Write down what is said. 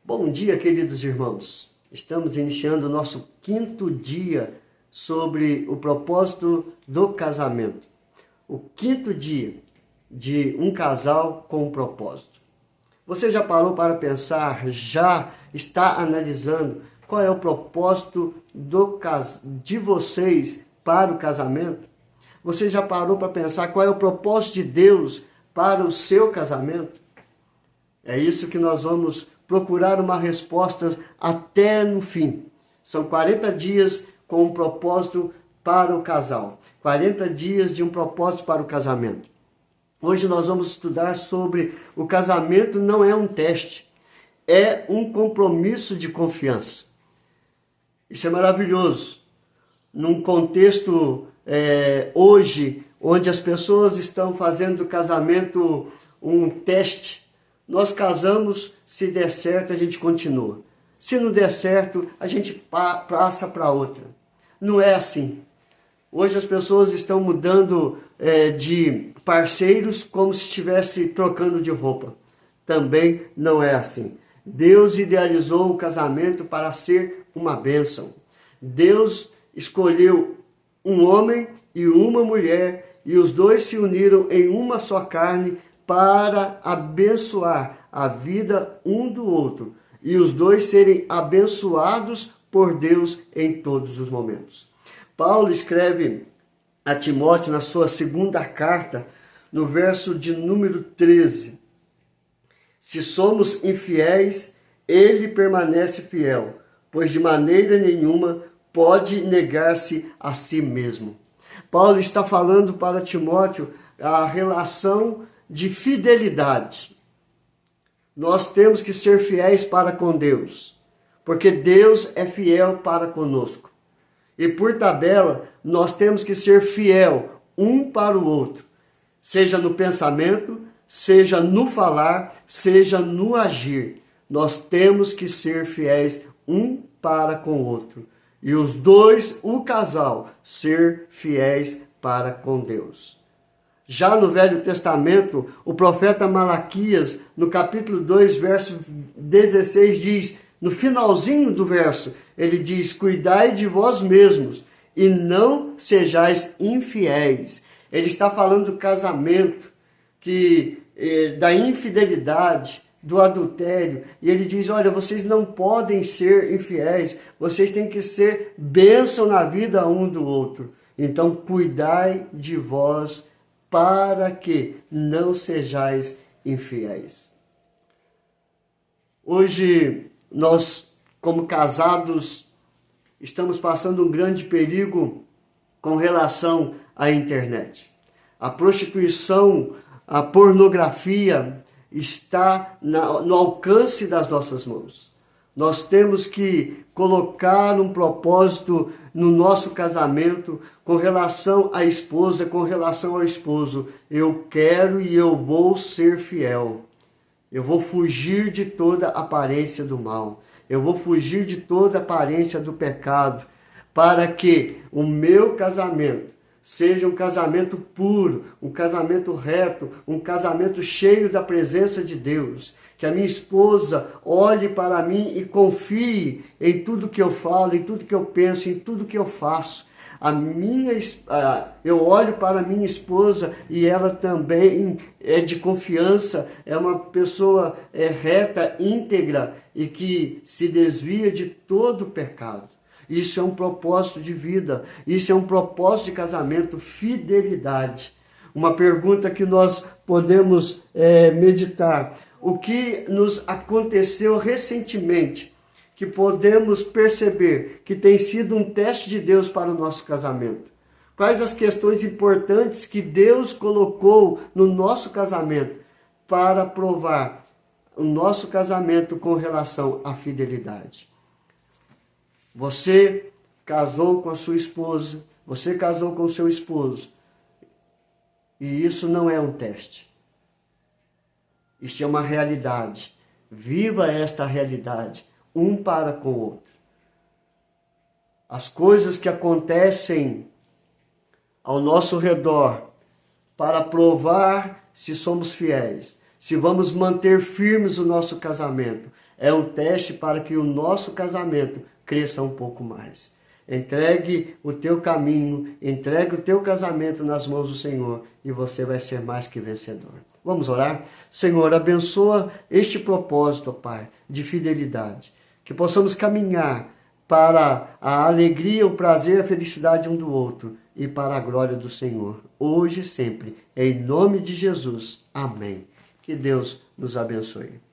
Bom dia, queridos irmãos. Estamos iniciando o nosso 5º dia sobre o propósito do casamento. O 5º dia de um casal com um propósito. Você já parou para pensar, já está analisando qual é o propósito de vocês para o casamento? Você já parou para pensar qual é o propósito de Deus para o seu casamento? É isso que nós vamos procurar uma resposta até no fim. São 40 dias com um propósito para o casal. 40 dias de um propósito para o casamento. Hoje nós vamos estudar sobre o casamento não é um teste, é um compromisso de confiança. Isso é maravilhoso. Num contexto hoje, onde as pessoas estão fazendo do casamento um teste, nós casamos, se der certo a gente continua. Se não der certo, a gente passa para outra. Não é assim. Hoje as pessoas estão mudando de parceiros como se estivesse trocando de roupa. Também não é assim. Deus idealizou o casamento para ser uma bênção. Deus escolheu um homem e uma mulher e os dois se uniram em uma só carne para abençoar a vida um do outro e os dois serem abençoados por Deus em todos os momentos. Paulo escreve a Timóteo na sua 2ª carta, no verso de número 13. Se somos infiéis, ele permanece fiel, pois de maneira nenhuma pode negar-se a si mesmo. Paulo está falando para Timóteo a relação de fidelidade. Nós temos que ser fiéis para com Deus, porque Deus é fiel para conosco. E por tabela, nós temos que ser fiel um para o outro, seja no pensamento, seja no falar, seja no agir. Nós temos que ser fiéis um para com o outro. E os dois, o casal, ser fiéis para com Deus. Já no Velho Testamento, o profeta Malaquias, no capítulo 2, verso 16, diz, no finalzinho do verso, ele diz, cuidai de vós mesmos e não sejais infiéis. Ele está falando do casamento, da infidelidade, do adultério. E ele diz, olha, vocês não podem ser infiéis, vocês têm que ser bênção na vida um do outro. Então, cuidai de vós para que não sejais infiéis. Hoje, nós, como casados, estamos passando um grande perigo com relação à internet. A prostituição, a pornografia está no alcance das nossas mãos. Nós temos que colocar um propósito no nosso casamento com relação à esposa, com relação ao esposo. Eu quero e eu vou ser fiel. Eu vou fugir de toda aparência do mal. Eu vou fugir de toda aparência do pecado, para que o meu casamento seja um casamento puro, um casamento reto, um casamento cheio da presença de Deus. Que a minha esposa olhe para mim e confie em tudo que eu falo, em tudo que eu penso, em tudo que eu faço. Eu olho para a minha esposa e ela também é de confiança, é uma pessoa reta, íntegra e que se desvia de todo o pecado. Isso é um propósito de vida, isso é um propósito de casamento, fidelidade. Uma pergunta que nós podemos meditar. O que nos aconteceu recentemente, que podemos perceber que tem sido um teste de Deus para o nosso casamento? Quais as questões importantes que Deus colocou no nosso casamento para provar o nosso casamento com relação à fidelidade? Você casou com a sua esposa, você casou com o seu esposo, e isso não é um teste. Isto é uma realidade. Viva esta realidade, um para com o outro. As coisas que acontecem ao nosso redor para provar se somos fiéis, se vamos manter firmes o nosso casamento, é um teste para que o nosso casamento cresça um pouco mais. Entregue o teu caminho, entregue o teu casamento nas mãos do Senhor e você vai ser mais que vencedor. Vamos orar? Senhor, abençoa este propósito, Pai, de fidelidade. Que possamos caminhar para a alegria, o prazer, a felicidade um do outro e para a glória do Senhor, hoje e sempre. Em nome de Jesus. Amém. Que Deus nos abençoe.